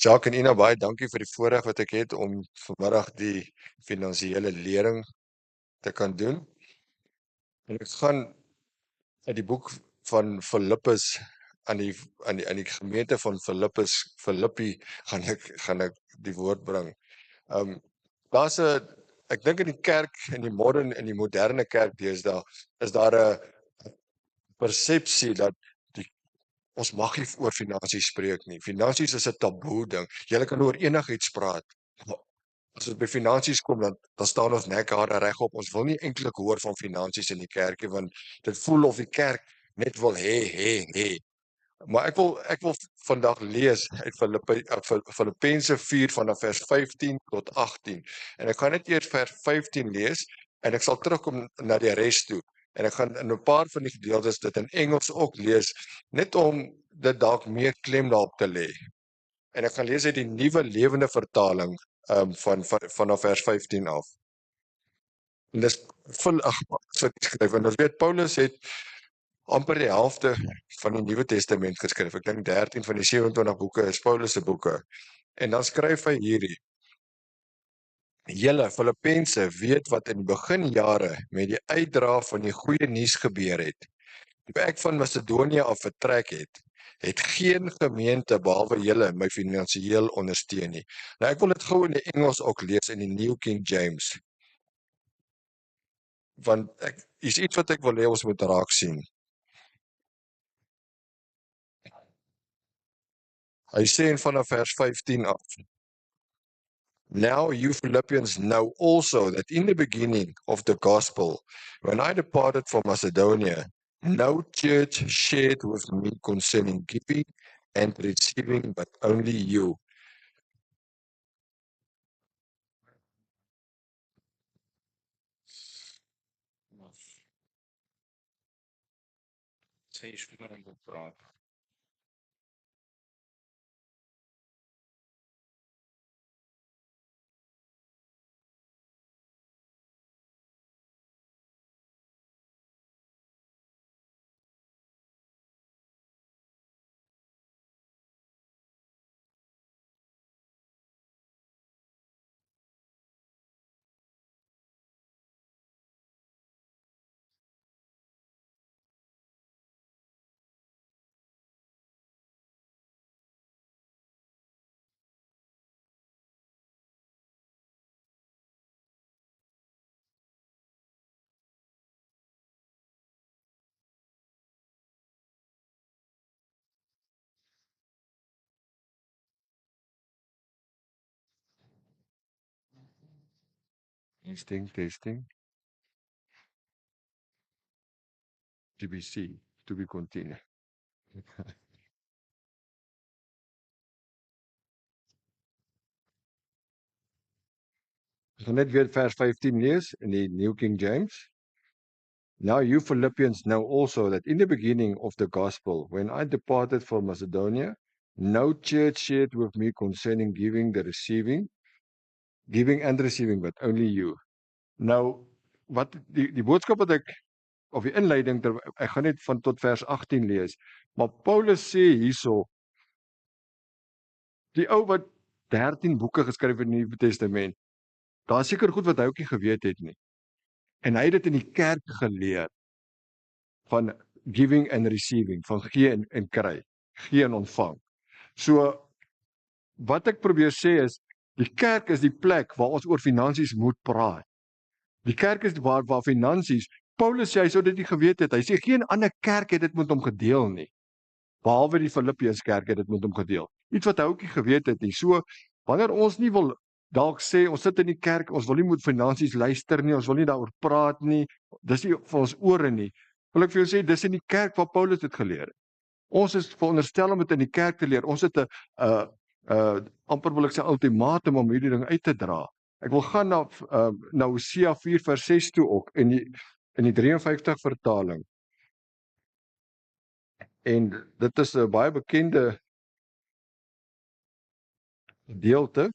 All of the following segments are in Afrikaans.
Jacques en Ina, baie dankie vir die voorreg wat ek het om vanmiddag die finansiële lering te kan doen. En ek gaan uit die boek van Filippus aan die gemeente van Filippi gaan ek die woord bring. Daar's 'n ek dink in die kerk in die moderne kerk deesdae is daar 'n persepsie dat ons mag nie oor finansies spreek nie. Finansies is 'n taboe ding. Jy kan oor enigiets praat. Maar as dit by finansies kom, dan staan ons nekhare regop. Ons wil nie eintlik hoor van finansies in die kerkie, want dit voel of die kerk net wil hê. Maar ek wil vandag lees uit Filippense 4 vanaf vers 15 tot 18. En ek gaan net eers vers 15 lees en ek sal terugkom na die res toe. En ek gaan in 'n paar van die gedeeltes dit in Engels ook lees, net om dit dalk meer klem daarop te lê. En ek gaan lees uit die Nuwe Lewende Vertaling vanaf vers 15 af. En dis so geskryf en ons weet Paulus het amper die helfte van die Nuwe Testament geskryf. Ek dink 13 van die 27 boeke is Paulus se boeke. En dan skryf hy hierdie: Julle Filippense weet wat in die beginjare met die uitdra van die goeie nuus gebeur het. Toe ek van Macedonië af vertrek het geen gemeente behalwe julle my finansiëel ondersteun nie. Nou ek wil dit gou in die Engels ook lees in die New King James. Want is iets wat ek wil hê ons moet raak sien. Hy sê in vanaf vers 15 af: Now you Philippians know also that in the beginning of the gospel, when I departed from Macedonia, no church shared with me concerning giving and receiving, but only you. Sê jy spesifiek om te praat. Testing. TBC, to be continued. Ek gaan net weer vers 15 lees in die New King James. Now you Philippians know also that in the beginning of the gospel, when I departed from Macedonia, no church shared with me concerning giving and receiving, but only you. Nou, wat die boodskap wat ek, of die inleiding, ek gaan net van tot vers 18 lees, maar Paulus sê hierso, die ou wat 13 boeke geskryf in die Nuwe Testament, daar is seker goed wat hy ook nie geweet het nie. En hy het dit in die kerk geleer, van giving and receiving, van gee en kry, gee en ontvang. So, wat ek probeer sê is, die kerk is die plek waar ons oor finansies moet praat. Die kerk is waar finansies, Paulus sê, hy sou dit nie geweet het, hy sê, geen ander kerk het dit met hom gedeel nie, behalwe die Filippiërs kerk het dit met hom gedeel. Iets wat hy ook nie geweet het nie. So, wanneer ons nie wil dalk sê, ons sit in die kerk, ons wil nie moet finansies luister nie, ons wil nie daaroor praat nie, dis nie vir ons ore nie, wil ek vir jou sê, dis in die kerk waar Paulus dit geleer het. Ons is veronderstel om dit in die kerk te leer. Ons het 'n amper wil ek sê ultimatum om hierdie ding uit te dra. Ek wil gaan na Hosea 4 vers 6 toe ook in die 53 vertaling. En dit is 'n baie bekende gedeelte.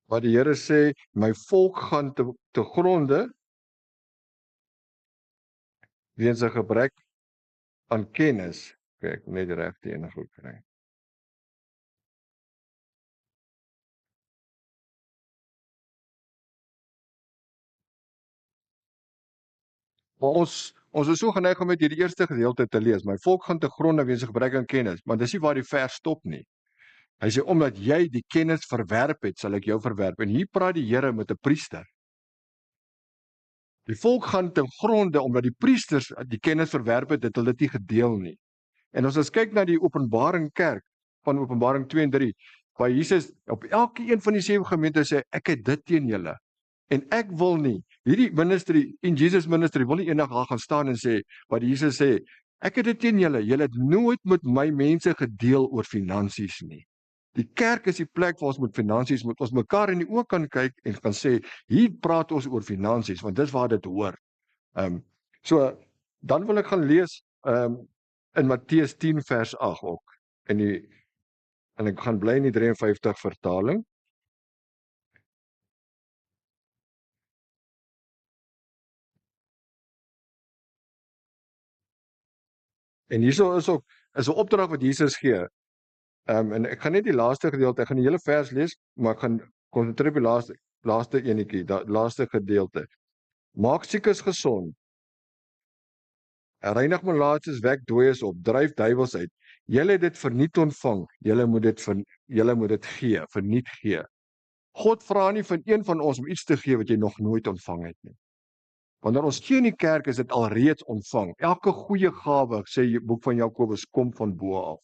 Waar die Here sê, my volk gaan te gronde weens 'n gebrek aan kennis. Ek net die regte ene goed kry. Maar ons is so geneig om net hierdie eerste gedeelte te lees. My volk gaan te gronde weens 'n gebrek aan kennis, maar dis nie waar die vers stop nie. Hy sê omdat jy die kennis verwerp het, sal ek jou verwerp. En hier praat die Here met 'n priester. Die volk gaan ten gronde omdat die priesters die kennis verwerp het, het hulle dit nie gedeel nie. En as ons kyk na die Openbaring kerk van Openbaring 2 en 3, waar Jesus op elke een van die 7 gemeentes sê ek het dit teen julle. En ek wil nie hierdie ministry in Jesus ministry wil nie eendag daar gaan staan en sê wat Jesus sê, ek het dit teen julle. Julle het nooit met my mense gedeel oor finansies nie. Die kerk is die plek waar ons met finansies moet ons mekaar in die oë kan kyk en kan sê hier praat ons oor finansies want dis waar dit hoor. So dan wil ek gaan lees in Matteus 10 vers 8 ook. En ek gaan bly in die 53 vertaling. En hierso is ook 'n opdrag wat Jesus gee. En ek gaan net die laaste gedeelte, ek gaan die hele vers lees, maar ek gaan konsentreer op die laaste enetjie, die laaste gedeelte. Maak siekes gesond. Reinig malaatses, wek dooies op, dryf duiwels uit. Julle het dit verniet ontvang. Julle moet dit gee, verniet gee. God vra nie van een van ons om iets te gee wat jy nog nooit ontvang het nie. Wanneer ons gee in die kerk is dit alreeds ontvang. Elke goeie gawe, sê die boek van Jakobus, kom van bo af.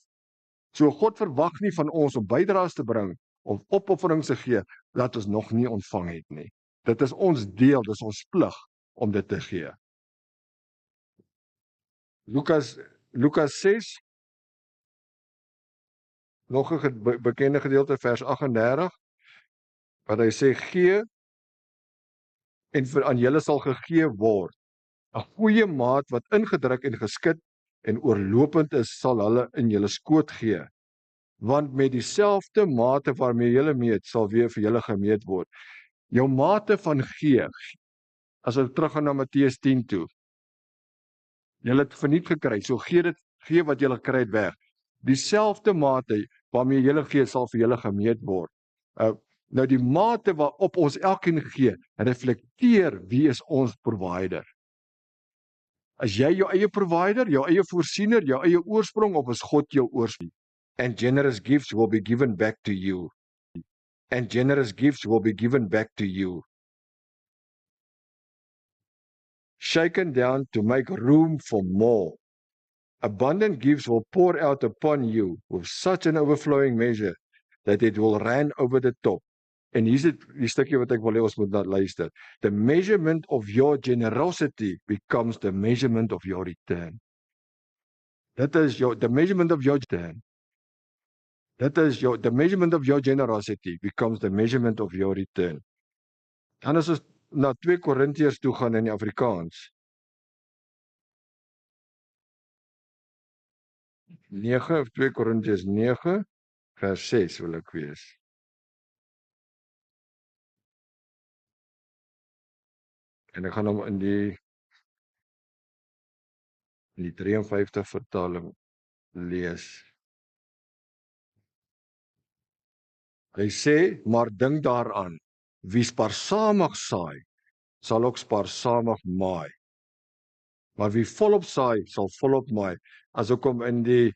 So God verwag nie van ons om bydraes te bring of opofferings te gee dat ons nog nie ontvang het nie. Dit is ons deel, dis ons plig om dit te gee. Lukas 6, nog 'n bekende gedeelte, vers 38, wat hy sê gee en aan julle sal gegee word. 'n Goeie maat wat ingedruk en geskit en oorlopend is, sal hulle in julle skoot gee. Want met dieselfde mate waarmee julle meet, sal weer vir julle gemeet word. Jou mate van gee, as ons teruggaan na Matteus 10 toe, julle het verniet gekry, so gee wat julle kry het weg. Dieselfde mate waarmee julle gee, sal vir julle gemeet word. Nou die mate waarop ons elkeen gee, reflekteer wie is ons provider. Is jy jou eie provider, jou eie voorsiener, jou eie oorsprong, of is God jou oorsprong? And generous gifts will be given back to you. And generous gifts will be given back to you. Shaken down to make room for more. Abundant gifts will pour out upon you with such an overflowing measure that it will run over the top. En hier is die stukkie wat ek wil hê ons moet luister. The measurement of your generosity becomes the measurement of your return. That is the measurement of your return. The measurement of your generosity becomes the measurement of your return. En as ons na 2 Korintiërs toe gaan in die Afrikaans. 2 Korintiërs 9 vers 6 wil ek wees. En ek gaan hom in die 53 vertaling lees. Hy sê, maar dink daaraan, wie spaarsamig saai, sal ook spaarsamig maai. Maar wie volop saai, sal volop maai. As ek kom in die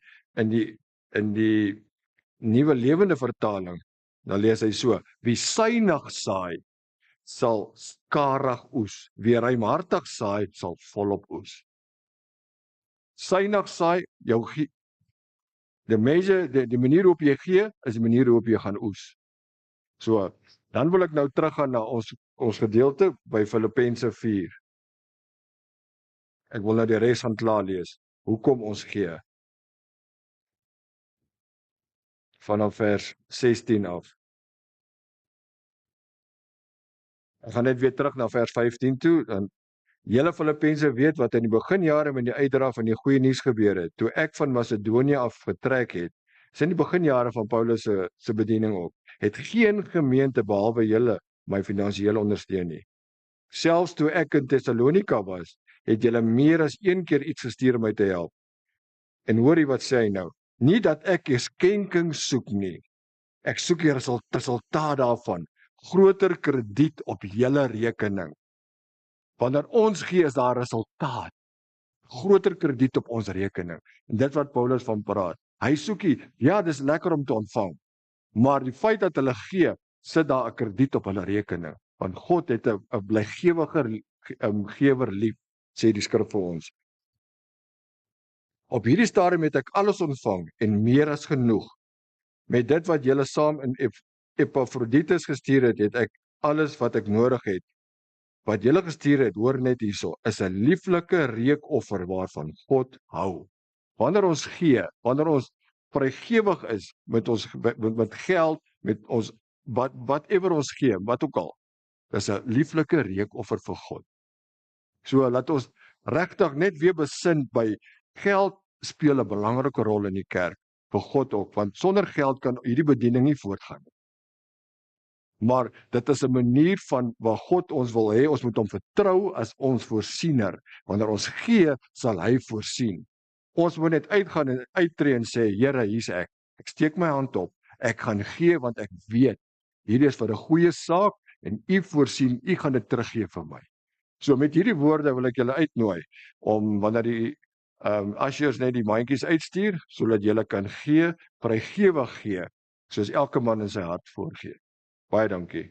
Nuwe Lewende vertaling, dan lees hy so, wie suinig saai, sal skarig oes. Wie ruimhartig saai, sal volop oes. Suinig saai, die manier waarop jy gee, is die manier waarop jy gaan oes. So, dan wil ek nou teruggaan na ons gedeelte by Filippense 4. Ek wil nou die res gaan klaar lees. Hoekom ons gee? Vanaf vers 16 af. Ek gaan net weer terug na vers 15 toe. En julle Filippense weet wat in die beginjare met die uitdra van die goeie nuus gebeur het. Toe ek van Macedonië af vertrek het, in die beginjare van Paulus se bediening ook, het geen gemeente behalwe julle my finansiëel ondersteun nie. Selfs toe ek in Tessalonika was, het julle meer as een keer iets gestuur om my te help. En hoorie wat sê hy nou? Nie dat ek 'n skenking soek nie. Ek soek die resultaat daarvan. Groter krediet op julle rekening. Wanneer ons gee, is daar resultaat. Groter krediet op ons rekening. En dit wat Paulus van praat. Hy soek nie, ja, dis lekker om te ontvang. Maar die feit dat hulle gee, sit daar 'n krediet op hulle rekening. Want God het 'n blygewige gewer lief, sê die skrif vir ons. Op hierdie stadium het ek alles ontvang en meer as genoeg. Met dit wat julle saam in Epaphroditus gestuur het, het ek alles wat ek nodig het. Wat julle gestuur het, hoor net hierso, is 'n lieflike reukoffer waarvan God hou. Wanneer ons gee, wanneer ons vrygewig is met ons met geld, met ons whatever ons gee, wat ook al, is 'n lieflike reukoffer vir God. So laat ons regtig net weer besin by geld speel 'n belangrike rol in die kerk vir God ook, want sonder geld kan hierdie bediening nie voortgaan nie. Maar dit is 'n manier van waar God ons wil hê, ons moet hom vertrou as ons voorsiener. Wanneer ons gee, sal hy voorsien. Ons moet net uitgaan en uittreë en sê, Here, hier's ek. Ek steek my hand op. Ek gaan gee want ek weet hierdie is vir 'n goeie saak en U voorsien, U gaan dit teruggee vir my. So met hierdie woorde wil ek julle uitnooi om wanneer die ushers net die mandjies uitstuur sodat julle kan gee, vrygewig gee, soos elke man in sy hart voorgee. Baie dankie.